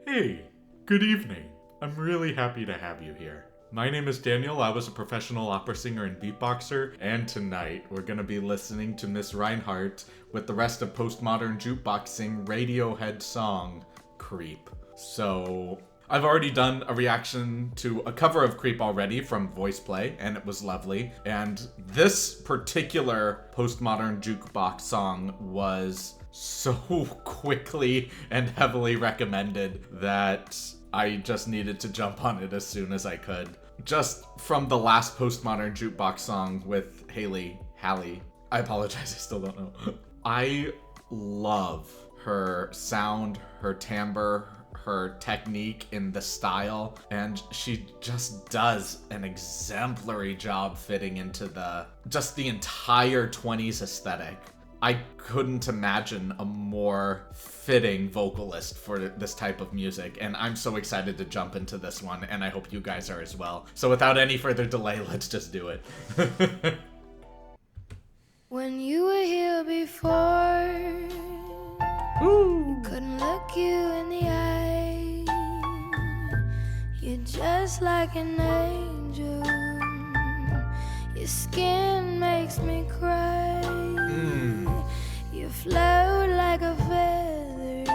Hey, good evening. I'm really happy to have you here. My name is Daniel. I was a professional opera singer and beatboxer, and tonight we're gonna be listening to Miss Reinhart with the rest of Postmodern Jukeboxing Radiohead song, Creep. So, I've already done a reaction to a cover of Creep already from Voice Play, and it was lovely. And this particular Postmodern Jukebox song was so quickly and heavily recommended that I just needed to jump on it as soon as I could. Just from the last Postmodern Jukebox song with Haley. I apologize, I still don't know. I love her sound, her timbre, her technique in the style, and she just does an exemplary job fitting into the entire 20s aesthetic. I couldn't imagine a more fitting vocalist for this type of music, and I'm so excited to jump into this one, and I hope you guys are as well. So without any further delay, let's just do it. When you were here before, couldn't look you in the eye. You're just like an angel. Your skin makes me cry. You float like a feather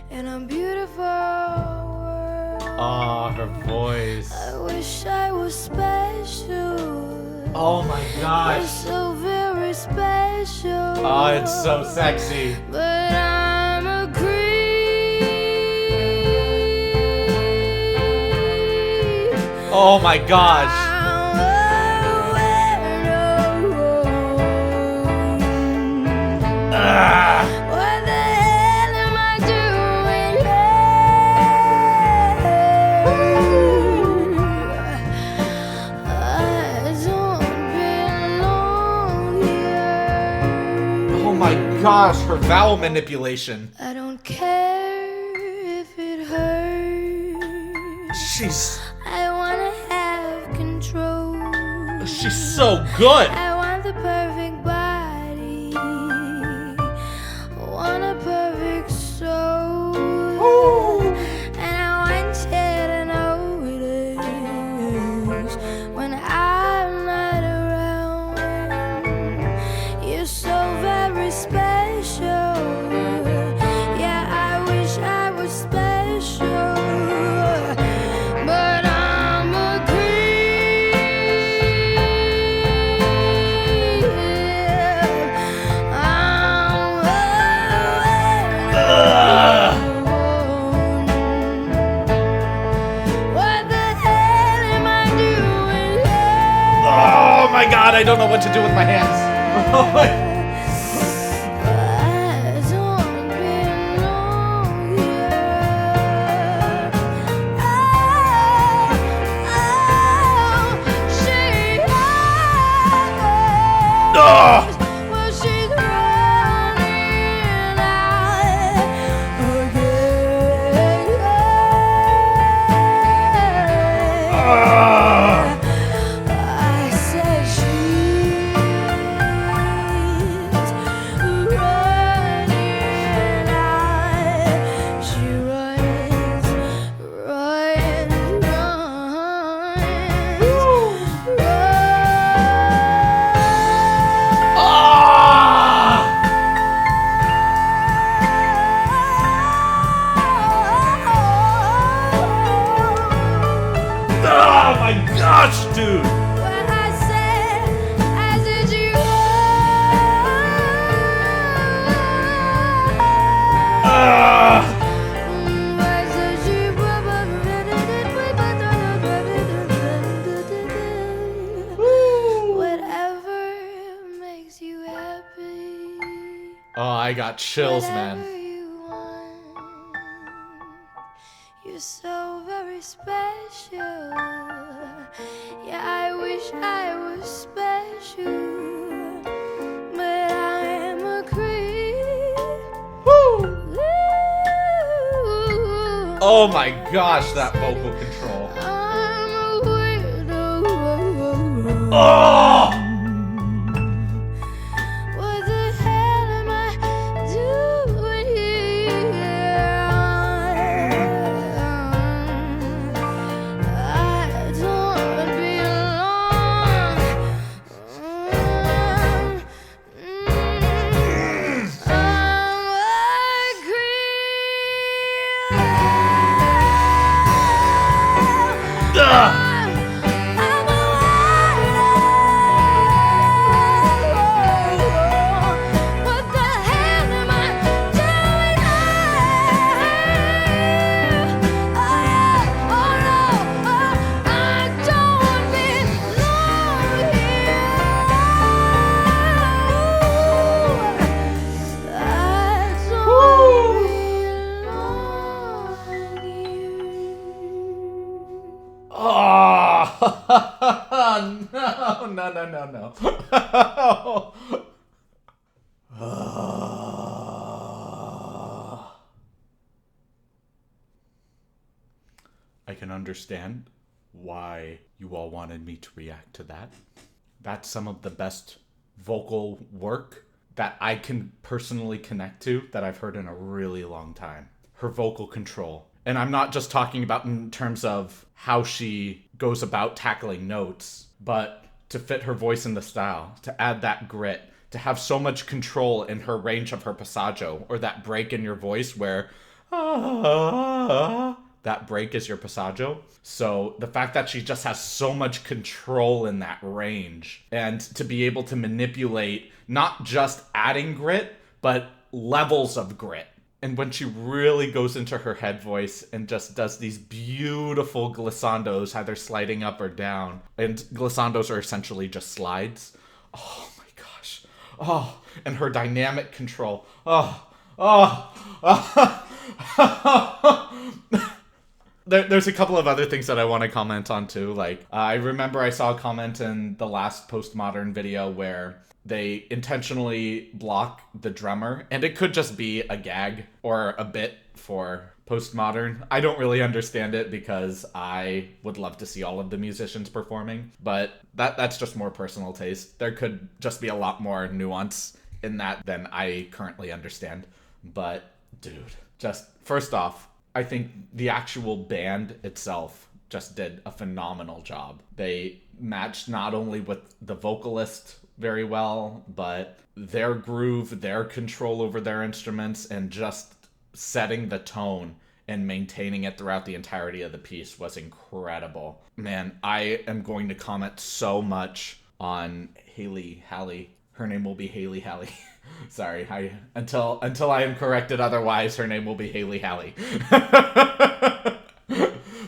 in a beautiful world. Aw, her voice. I wish I was special. Oh my gosh. You're so very special. Oh, it's so sexy. But I'm a creep. Oh my gosh. What the hell am I doing here? I don't belong here. Oh my gosh, her vowel manipulation. I don't care if it hurts. I wanna have control. She's so good. I want the perfect body. Want a perfect soul. And I want you to notice when I'm not around. You're so very special. Yeah, I wish I was special. But I'm a creep. What the hell am I doing here? Oh my god, I don't know what to do with my hands. I don't belong here. Ugh. Well, she's running out again. I said she's running out. She runs, Oh my gosh, dude. What I said you whatever makes you happy. Oh, I got chills, man. Whatever you want. You're so very special. Yeah, I wish I was special, but I'm a creep. Oh my gosh, that vocal control. I'm a weirdo. Oh! What the hell am I doing here? No, no, no, no, no. I can understand why you all wanted me to react to that. That's some of the best vocal work that I can personally connect to that I've heard in a really long time. Her vocal control. And I'm not just talking about in terms of how she goes about tackling notes, but to fit her voice in the style, to add that grit, to have so much control in her range of her passaggio, or that break in your voice where that break is your passaggio. So the fact that she just has so much control in that range, and to be able to manipulate not just adding grit, but levels of grit. And when she really goes into her head voice and just does these beautiful glissandos, either sliding up or down, and glissandos are essentially just slides. Oh my gosh. Oh, and her dynamic control. There's a couple of other things that I want to comment on too. Like, I remember I saw a comment in the last Postmodern video where they intentionally block the drummer, and it could just be a gag or a bit for Postmodern. I don't really understand it because I would love to see all of the musicians performing, but that's just more personal taste. There could just be a lot more nuance in that than I currently understand. But dude, just first off, I think the actual band itself just did a phenomenal job. They matched not only with the vocalist very well, but their groove, their control over their instruments, and just setting the tone and maintaining it throughout the entirety of the piece was incredible. Man, I am going to comment so much on Haley Halley. Her name will be Haley Halley. Sorry, until I am corrected otherwise, her name will be Haley Halley.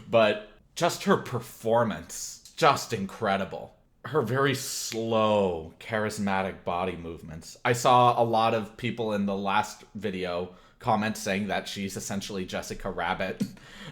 But just her performance, just incredible. Her very slow, charismatic body movements. I saw a lot of people in the last video comment saying that she's essentially Jessica Rabbit.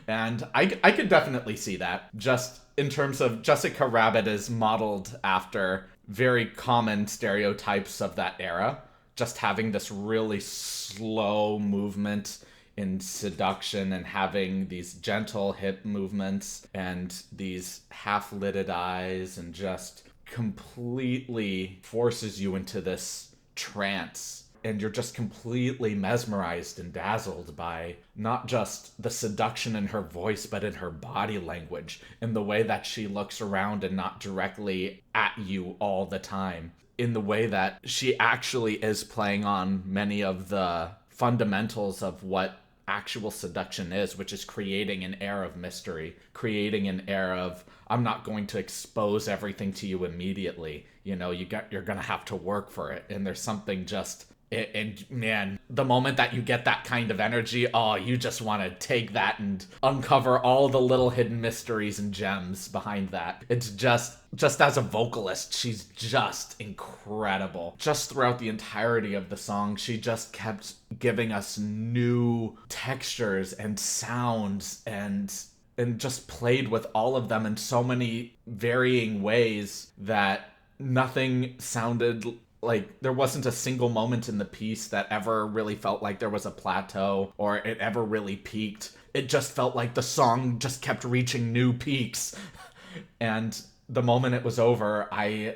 And I could definitely see that. Just in terms of Jessica Rabbit is modeled after very common stereotypes of that era. Just having this really slow movement in seduction and having these gentle hip movements and these half-lidded eyes, and just completely forces you into this trance, and you're just completely mesmerized and dazzled by not just the seduction in her voice, but in her body language, in the way that she looks around and not directly at you all the time, in the way that she actually is playing on many of the fundamentals of what actual seduction is, which is creating an air of mystery, creating an air of, I'm not going to expose everything to you immediately. You know, you're gonna have to work for it. And there's something just, and man, the moment that you get that kind of energy, oh, you just want to take that and uncover all the little hidden mysteries and gems behind that. It's just as a vocalist, she's just incredible. Just throughout the entirety of the song, she just kept giving us new textures and sounds, and just played with all of them in so many varying ways that nothing sounded like, there wasn't a single moment in the piece that ever really felt like there was a plateau or it ever really peaked. It just felt like the song just kept reaching new peaks. And the moment it was over, I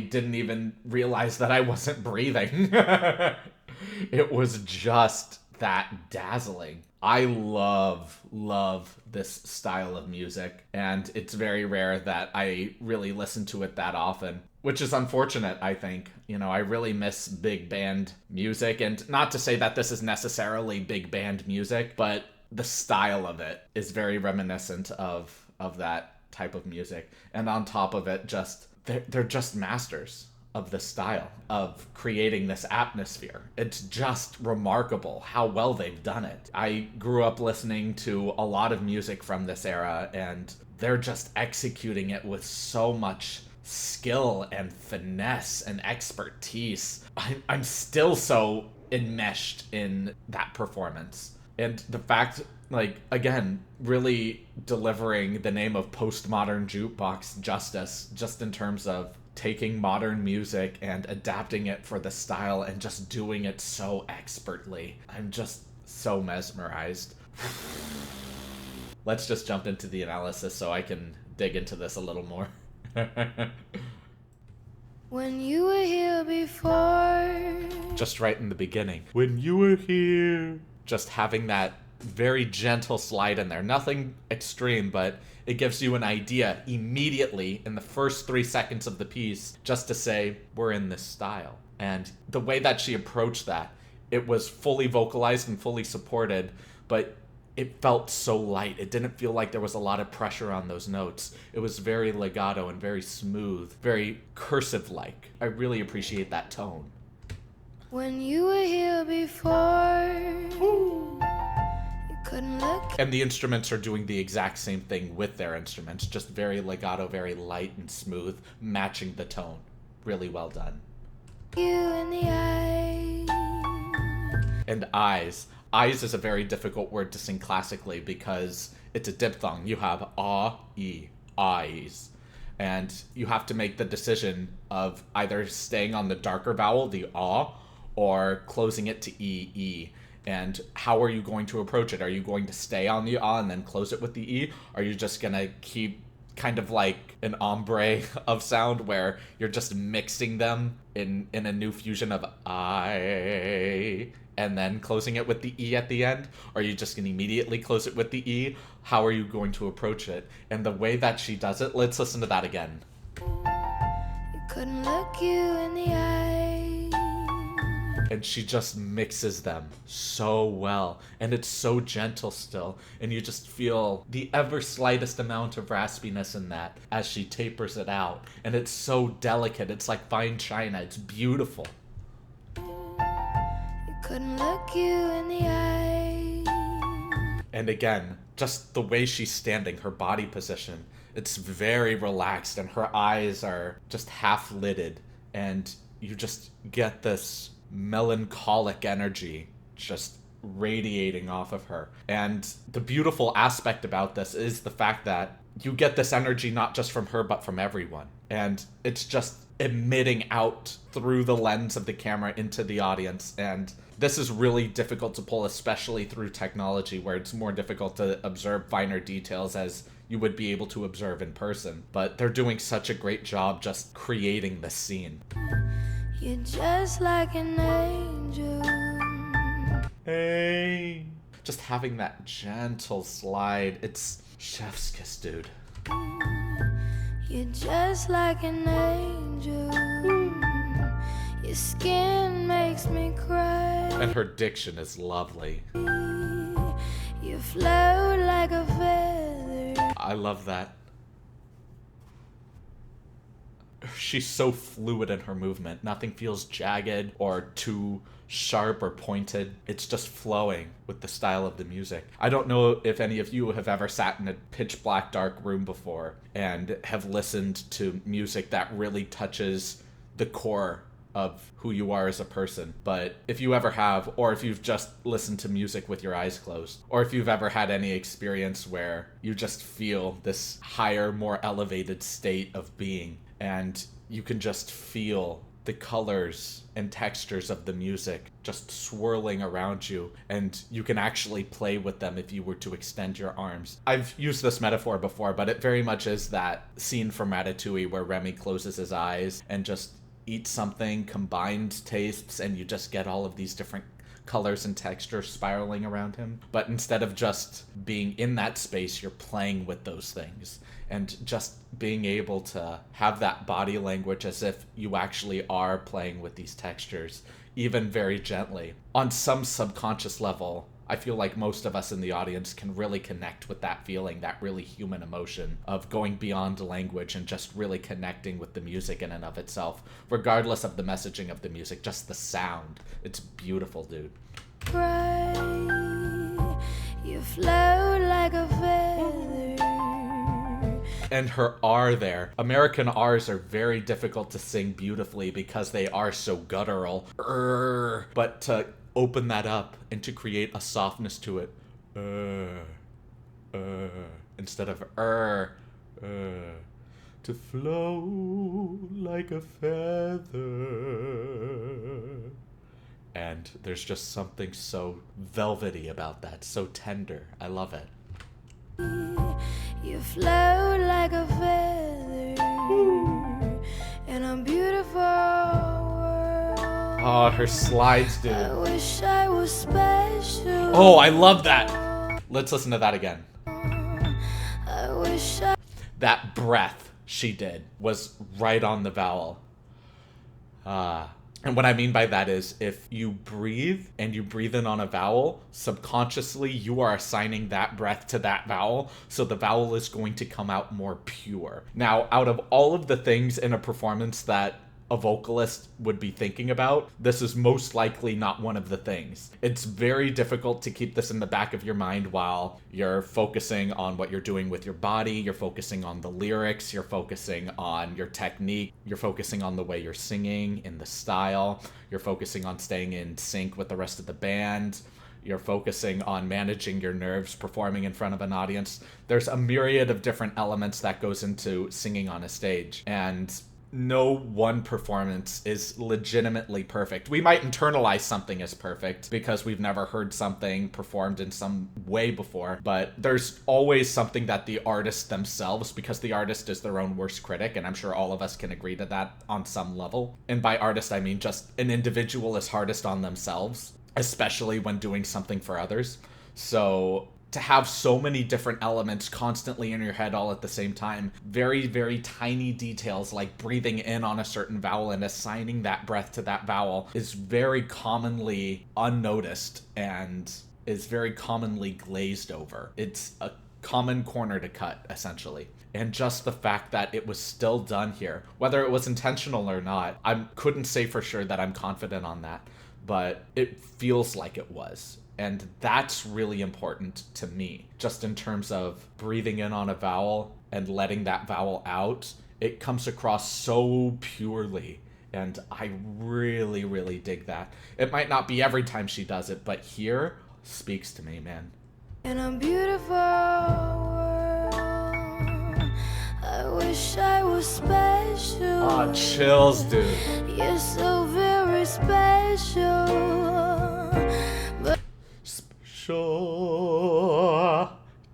didn't even realize that I wasn't breathing. It was just that dazzling. I love this style of music, and it's very rare that I really listen to it that often, which is unfortunate, I think. You know, I really miss big band music, and not to say that this is necessarily big band music, but the style of it is very reminiscent of that type of music. And on top of it, just they're just masters of the style of creating this atmosphere. It's just remarkable how well they've done it. I grew up listening to a lot of music from this era, and they're just executing it with so much skill and finesse and expertise. I'm still so enmeshed in that performance. And the fact, like, again, really delivering the name of Postmodern Jukebox justice, just in terms of taking modern music and adapting it for the style and just doing it so expertly. I'm just so mesmerized. Let's just jump into the analysis so I can dig into this a little more. When you were here before. Just right in the beginning. When you were here. Just having that very gentle slide in there. Nothing extreme, but it gives you an idea immediately in the first 3 seconds of the piece just to say, we're in this style. And the way that she approached that, it was fully vocalized and fully supported, but it felt so light. It didn't feel like there was a lot of pressure on those notes. It was very legato and very smooth, very cursive-like. I really appreciate that tone. When you were here before. Ooh. You couldn't look. And the instruments are doing the exact same thing with their instruments, just very legato, very light and smooth, matching the tone. Really well done. You in the eye. And eyes. Eyes is a very difficult word to sing classically because it's a diphthong. You have a, eyes. And you have to make the decision of either staying on the darker vowel, the or closing it to e. And how are you going to approach it? Are you going to stay on the and then close it with the e? Are you just going to keep kind of like an ombre of sound where you're just mixing them in a new fusion of I and then closing it with the E at the end? Or are you just going to immediately close it with the E? How are you going to approach it? And the way that she does it, let's listen to that again. You couldn't look you in the eye. And she just mixes them so well. And it's so gentle still. And you just feel the ever slightest amount of raspiness in that as she tapers it out. And it's so delicate. It's like fine china. It's beautiful. Couldn't look you in the eye. And again, just the way she's standing, her body position, it's very relaxed and her eyes are just half lidded and you just get this melancholic energy just radiating off of her. And the beautiful aspect about this is the fact that you get this energy not just from her but from everyone. And it's just emitting out through the lens of the camera into the audience. And this is really difficult to pull, especially through technology where it's more difficult to observe finer details as you would be able to observe in person. But they're doing such a great job just creating this scene. You're just like an angel. Hey. Just having that gentle slide. It's chef's kiss, dude. You're just like an angel. Your skin makes me cry. And her diction is lovely. You float like a feather. I love that. She's so fluid in her movement. Nothing feels jagged or too sharp or pointed. It's just flowing with the style of the music. I don't know if any of you have ever sat in a pitch black dark room before and have listened to music that really touches the core of who you are as a person. But if you ever have, or if you've just listened to music with your eyes closed, or if you've ever had any experience where you just feel this higher, more elevated state of being, and you can just feel the colors and textures of the music just swirling around you, and you can actually play with them if you were to extend your arms. I've used this metaphor before, but it very much is that scene from Ratatouille where Remy closes his eyes and just eats something, combined tastes, and you just get all of these different colors and textures spiraling around him. But instead of just being in that space, you're playing with those things. And just being able to have that body language as if you actually are playing with these textures, even very gently. On some subconscious level, I feel like most of us in the audience can really connect with that feeling, that really human emotion of going beyond language and just really connecting with the music in and of itself, regardless of the messaging of the music, just the sound. It's beautiful, dude. Cry, you float like a feather. And her R there. American R's are very difficult to sing beautifully because they are so guttural. But to open that up and to create a softness to it. Instead of to flow like a feather. And there's just something so velvety about that, so tender. I love it. You float like a feather in a beautiful world. Oh, her slides, dude. I wish I was special. Oh, I love that. Let's listen to that again. I wish I... That breath she did was right on the vowel. And what I mean by that is if you breathe and you breathe in on a vowel, subconsciously you are assigning that breath to that vowel, so the vowel is going to come out more pure. Now, out of all of the things in a performance that a vocalist would be thinking about, this is most likely not one of the things. It's very difficult to keep this in the back of your mind while you're focusing on what you're doing with your body, you're focusing on the lyrics, you're focusing on your technique, you're focusing on the way you're singing, in the style, you're focusing on staying in sync with the rest of the band, you're focusing on managing your nerves, performing in front of an audience. There's a myriad of different elements that goes into singing on a stage, and no one performance is legitimately perfect. We might internalize something as perfect because we've never heard something performed in some way before, but there's always something that the artist themselves, because the artist is their own worst critic, and I'm sure all of us can agree to that on some level. And by artist, I mean just an individual is hardest on themselves, especially when doing something for others. So to have so many different elements constantly in your head all at the same time, very, very tiny details like breathing in on a certain vowel and assigning that breath to that vowel is very commonly unnoticed and is very commonly glazed over. It's a common corner to cut, essentially. And just the fact that it was still done here, whether it was intentional or not, I couldn't say for sure that I'm confident on that, but it feels like it was. And that's really important to me, just in terms of breathing in on a vowel and letting that vowel out. It comes across so purely, and I really, really dig that. It might not be every time she does it, but here, speaks to me, man. In a beautiful world, I wish I was special. Oh, chills, dude. You're so very special.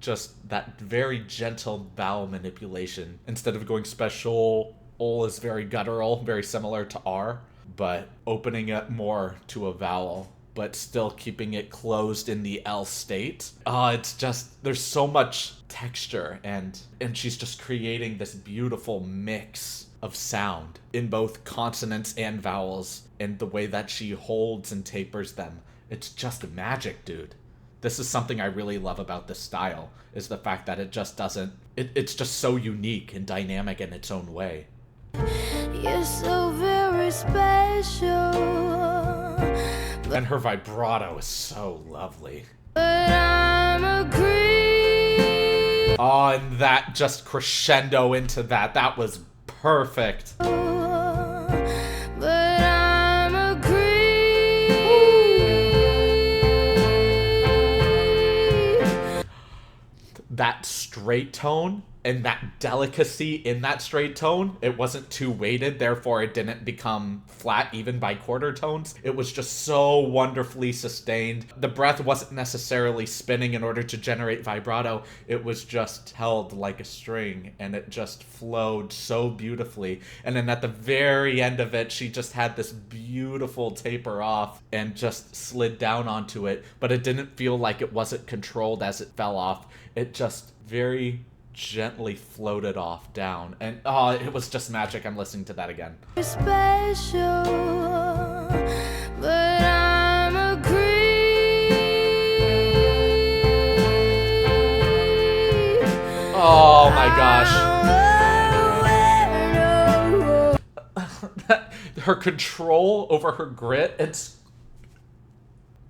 Just that very gentle vowel manipulation. Instead of going special, ol is very guttural, very similar to R, but opening it more to a vowel, but still keeping it closed in the L state. It's just, there's so much texture, and she's just creating this beautiful mix of sound in both consonants and vowels, and the way that she holds and tapers them. It's just magic, dude. This is something I really love about this style, is the fact that it just doesn't... It's just so unique and dynamic in its own way. You're so very special. And her vibrato is so lovely. But I'm a creep. Oh, and that just crescendo into that. That was perfect. That straight tone and that delicacy in that straight tone, it wasn't too weighted, therefore it didn't become flat even by quarter tones. It was just so wonderfully sustained. The breath wasn't necessarily spinning in order to generate vibrato. It was just held like a string, and it just flowed so beautifully. And then at the very end of it, she just had this beautiful taper off and just slid down onto it, but it didn't feel like it wasn't controlled as it fell off. It just very gently floated off down, and it was just magic. I'm listening to that again. Special, but I'm a creep. Oh my gosh. Her control over her grit, it's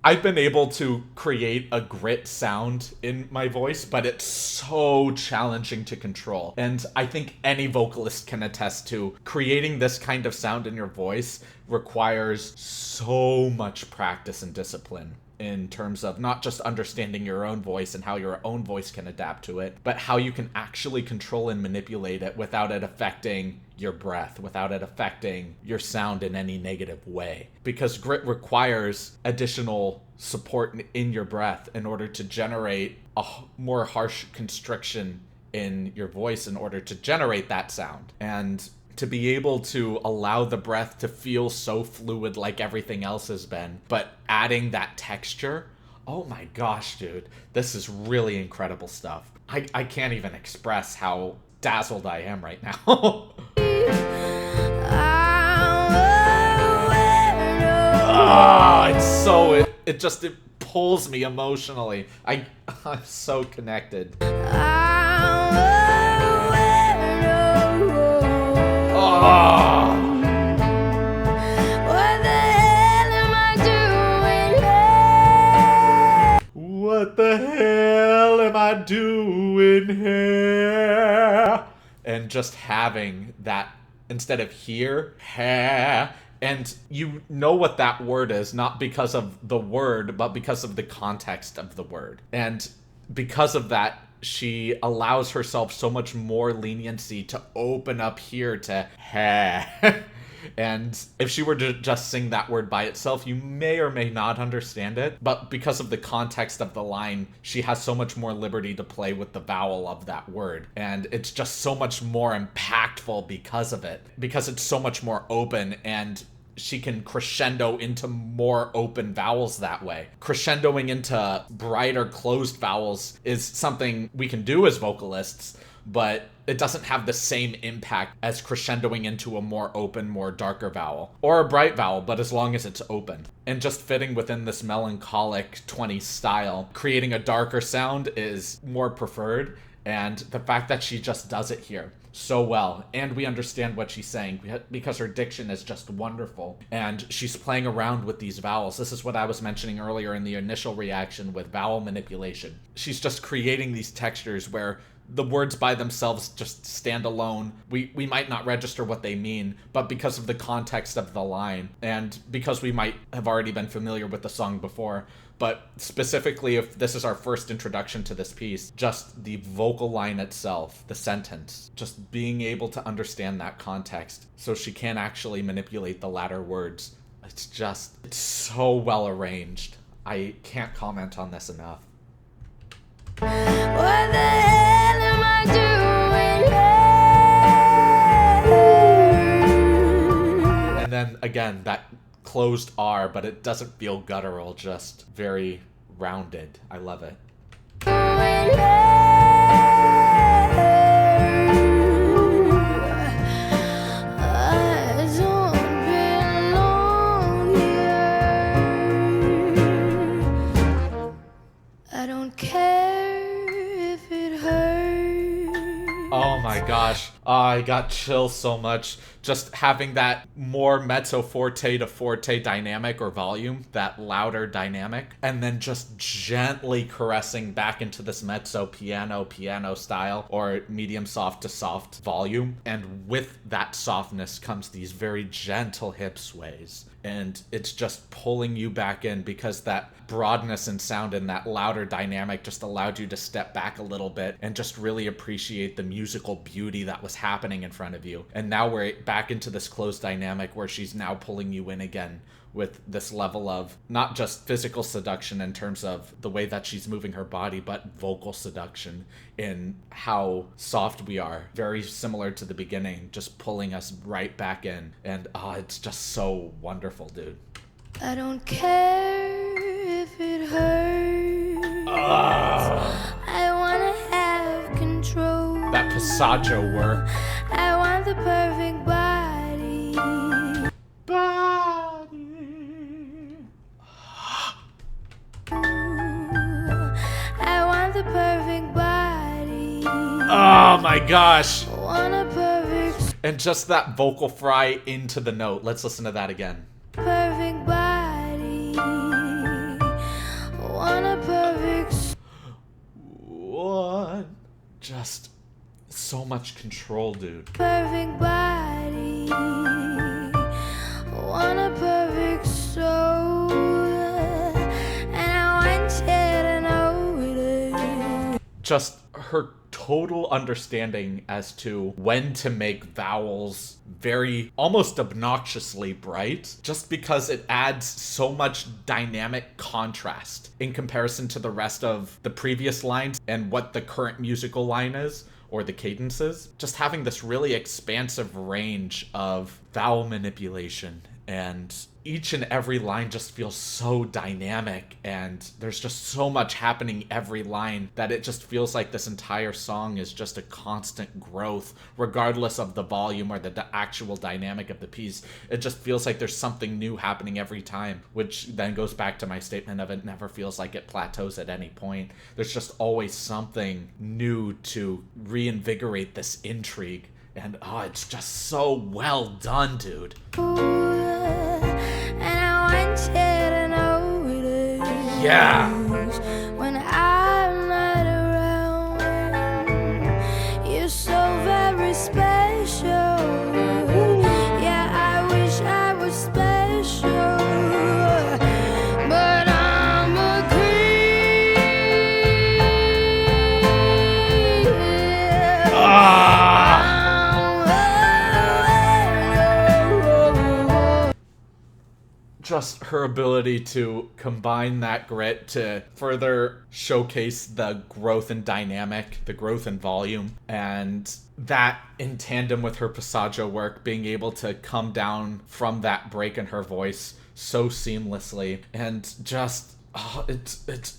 I've been able to create a grit sound in my voice, but it's so challenging to control. And I think any vocalist can attest to creating this kind of sound in your voice requires so much practice and discipline in terms of not just understanding your own voice and how your own voice can adapt to it, but how you can actually control and manipulate it without it affecting your breath, without it affecting your sound in any negative way. Because grit requires additional support in your breath in order to generate a more harsh constriction in your voice in order to generate that sound. And to be able to allow the breath to feel so fluid like everything else has been, but adding that texture, oh my gosh, dude, this is really incredible stuff. I can't even express how dazzled I am right now. It pulls me emotionally. I'm so connected. Oh. What the hell am I doing here? What the hell am I doing here? And just having that instead of here, ha. And you know what that word is, not because of the word, but because of the context of the word. And because of that, she allows herself so much more leniency to open up here to ha. And if she were to just sing that word by itself, you may or may not understand it. But because of the context of the line, she has so much more liberty to play with the vowel of that word. And it's just so much more impactful because of it. Because it's so much more open, and she can crescendo into more open vowels that way. Crescendoing into brighter closed vowels is something we can do as vocalists, but it doesn't have the same impact as crescendoing into a more open, more darker vowel. Or a bright vowel, but as long as it's open. And just fitting within this melancholic 20s style, creating a darker sound is more preferred. And the fact that she just does it here so well, and we understand what she's saying because her diction is just wonderful, and she's playing around with these vowels. This is what I was mentioning earlier in the initial reaction with vowel manipulation. She's just creating these textures where the words by themselves just stand alone. We might not register what they mean, but because of the context of the line, and because we might have already been familiar with the song before, but specifically if this is our first introduction to this piece, just the vocal line itself, the sentence, just being able to understand that context so she can actually manipulate the latter words. It's so well arranged. I can't comment on this enough. What the hell am I doing here? And then again, that closed R, but it doesn't feel guttural, just very rounded. I love it. I don't care if it hurts. Oh my gosh. I got chills so much. Just having that more mezzo forte to forte dynamic or volume, that louder dynamic, and then just gently caressing back into this mezzo piano style or medium soft to soft volume. And with that softness comes these very gentle hip sways. And it's just pulling you back in because that broadness in sound and that louder dynamic just allowed you to step back a little bit and just really appreciate the musical beauty that was happening in front of you. And now we're back into this closed dynamic where she's now pulling you in again with this level of not just physical seduction in terms of the way that she's moving her body, but vocal seduction in how soft we are. Very similar to the beginning, just pulling us right back in. And it's just so wonderful, dude. I don't care if it hurts. I wanna have control. That passaggio work. I want the perfect body. I want the perfect body. Oh my gosh. Want a perfect, And just that vocal fry into the note. Let's listen to that again. perfect body. just so much control, dude. Perfect body, want a perfect soul, and I want you to know it. Just her total understanding as to when to make vowels very almost obnoxiously bright, just because it adds so much dynamic contrast in comparison to the rest of the previous lines and what the current musical line is, or the cadences. Just having this really expansive range of vowel manipulation, and each and every line just feels so dynamic, and there's just so much happening every line that it just feels like this entire song is just a constant growth, regardless of the volume or the actual dynamic of the piece. It just feels like there's something new happening every time, which then goes back to my statement of it never feels like it plateaus at any point. There's just always something new to reinvigorate this intrigue. And it's just so well done, dude. And I want you to know it. Yeah. When I'm not around, you're so very special. Yeah, I wish I was special, but I'm a creep. Just her ability to combine that grit to further showcase the growth and dynamic, the growth and volume, and that in tandem with her passaggio work, being able to come down from that break in her voice so seamlessly, and just it's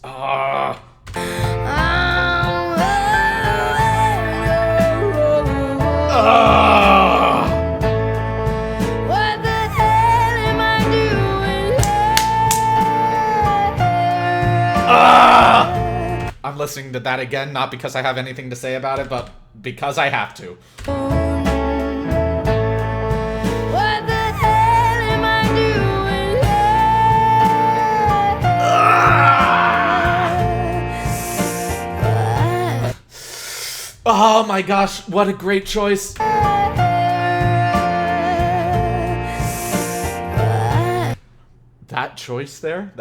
I'm listening to that again, not because I have anything to say about it, but because I have to. What the hell am I doing? Oh my gosh, what a great choice. That choice there,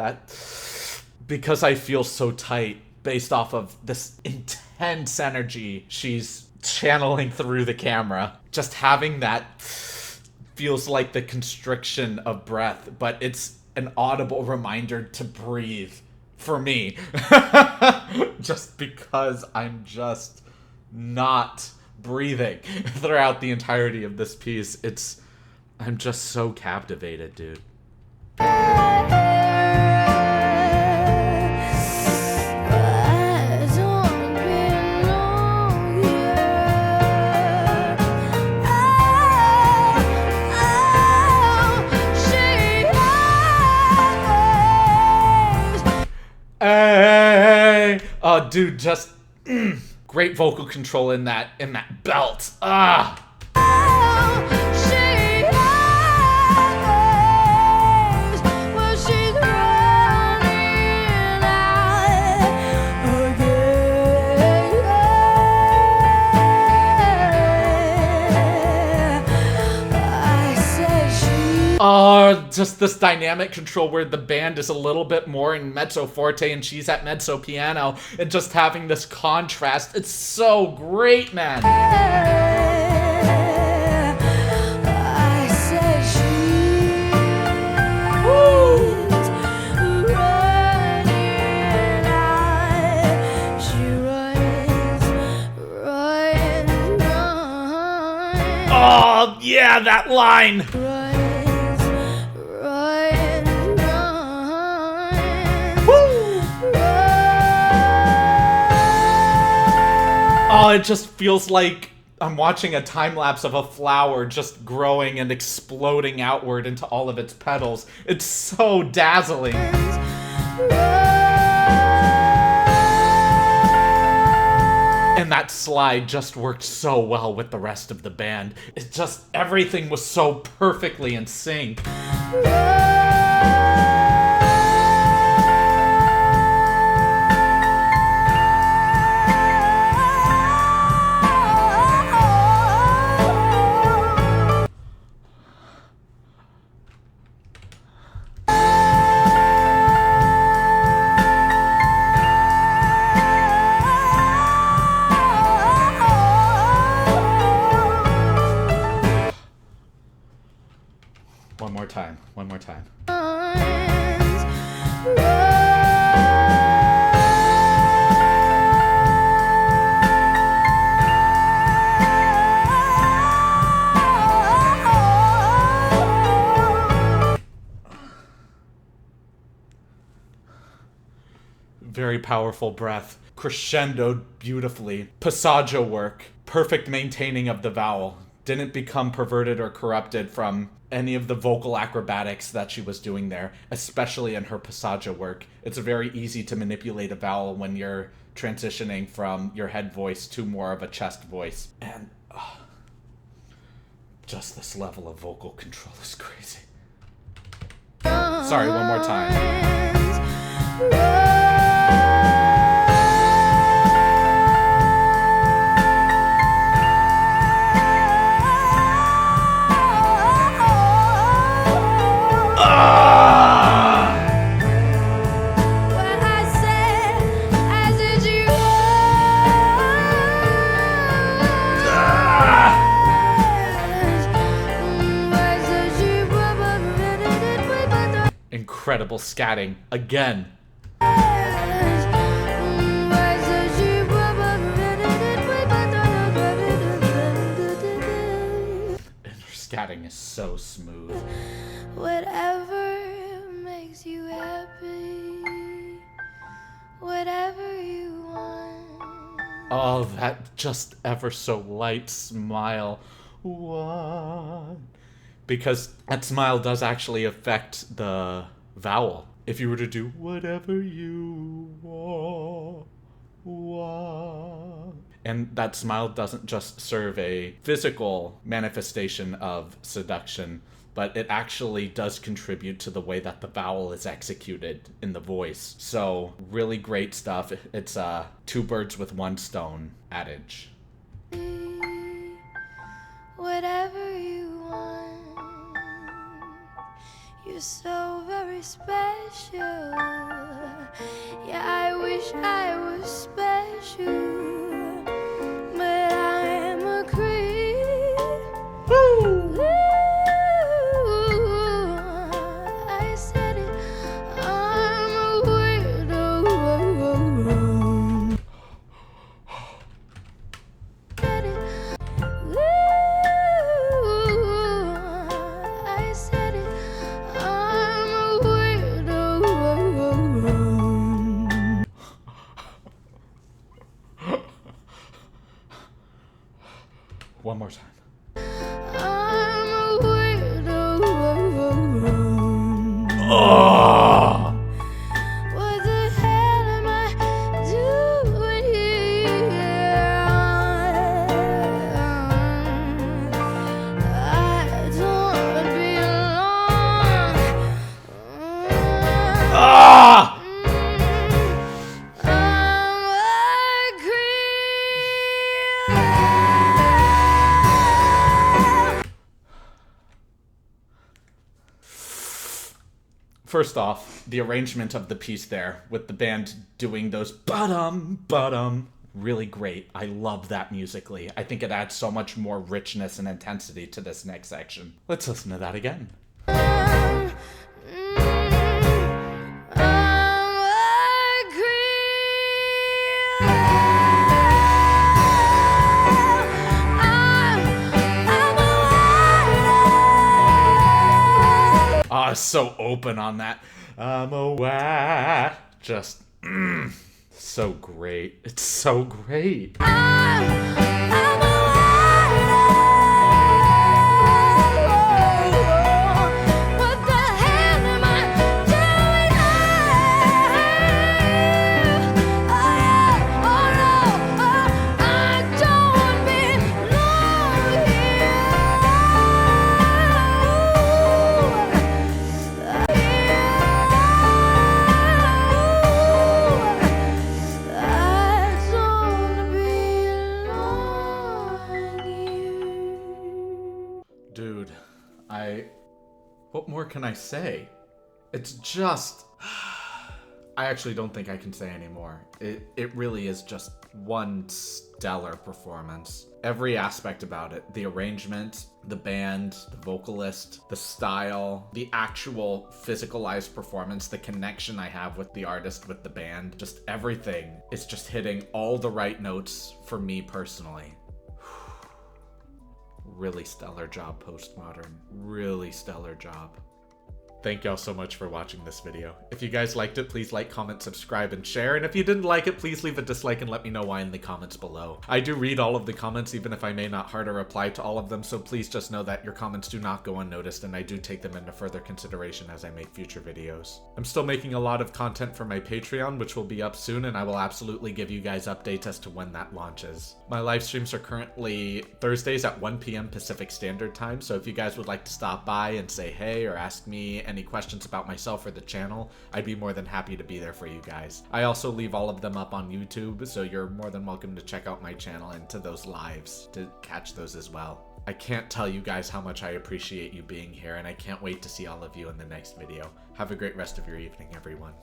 because I feel so tight based off of this intense energy she's channeling through the camera. Just having that feels like the constriction of breath, but it's an audible reminder to breathe for me. Just because I'm just not breathing throughout the entirety of this piece. I'm just so captivated, dude. Hey! Oh, dude, just great vocal control in that belt. Just this dynamic control where the band is a little bit more in mezzo forte and she's at mezzo piano, and just having this contrast. It's so great, man. Oh, yeah, that line. Oh, it just feels like I'm watching a time lapse of a flower just growing and exploding outward into all of its petals. It's so dazzling. And that slide just worked so well with the rest of the band. It just, everything was so perfectly in sync. powerful breath. Crescendoed beautifully. Passaggio work. Perfect maintaining of the vowel. Didn't become perverted or corrupted from any of the vocal acrobatics that she was doing there, especially in her passaggio work. It's very easy to manipulate a vowel when you're transitioning from your head voice to more of a chest voice. And just this level of vocal control is crazy. Sorry, one more time. Incredible scatting again. And her scatting is so smooth. Whatever makes you happy, whatever you want. Oh, that just ever so light smile. What? Because that smile does actually affect the vowel. If you were to do whatever you want, and that smile doesn't just serve a physical manifestation of seduction, but it actually does contribute to the way that the vowel is executed in the voice. So really great stuff. It's a two birds with one stone adage. Whatever you want, you're so very special. Yeah, I wish I was special, but I am a creep. Ooh, I said it, I'm a weirdo. Said it. I said it, I'm a weirdo. One more time. I'm a weirdo. Oh! What the hell am I doing here? I don't belong. Ah! I'm a creep. First off, the arrangement of the piece there, with the band doing those ba-dum, really great. I love that musically. I think it adds so much more richness and intensity to this next section. Let's listen to that again. Ah, so open on that. I'm a wah. Just, so great. It's so great. What the hell am I doing here? Oh yeah, oh no, I don't belong Dude, what more can I say? It's just... I actually don't think I can say anymore. It really is just one stellar performance. Every aspect about it, the arrangement, the band, the vocalist, the style, the actual physicalized performance, the connection I have with the artist, with the band, just everything is just hitting all the right notes for me personally. Really stellar job, Postmodern. Really stellar job. Thank y'all so much for watching this video. If you guys liked it, please like, comment, subscribe, and share. And if you didn't like it, please leave a dislike and let me know why in the comments below. I do read all of the comments, even if I may not heart or reply to all of them, so please just know that your comments do not go unnoticed, and I do take them into further consideration as I make future videos. I'm still making a lot of content for my Patreon, which will be up soon, and I will absolutely give you guys updates as to when that launches. My live streams are currently Thursdays at 1 p.m. Pacific Standard Time, so if you guys would like to stop by and say hey or ask me any questions about myself or the channel, I'd be more than happy to be there for you guys. I also leave all of them up on YouTube, so you're more than welcome to check out my channel and to those lives to catch those as well. I can't tell you guys how much I appreciate you being here, and I can't wait to see all of you in the next video. Have a great rest of your evening, everyone.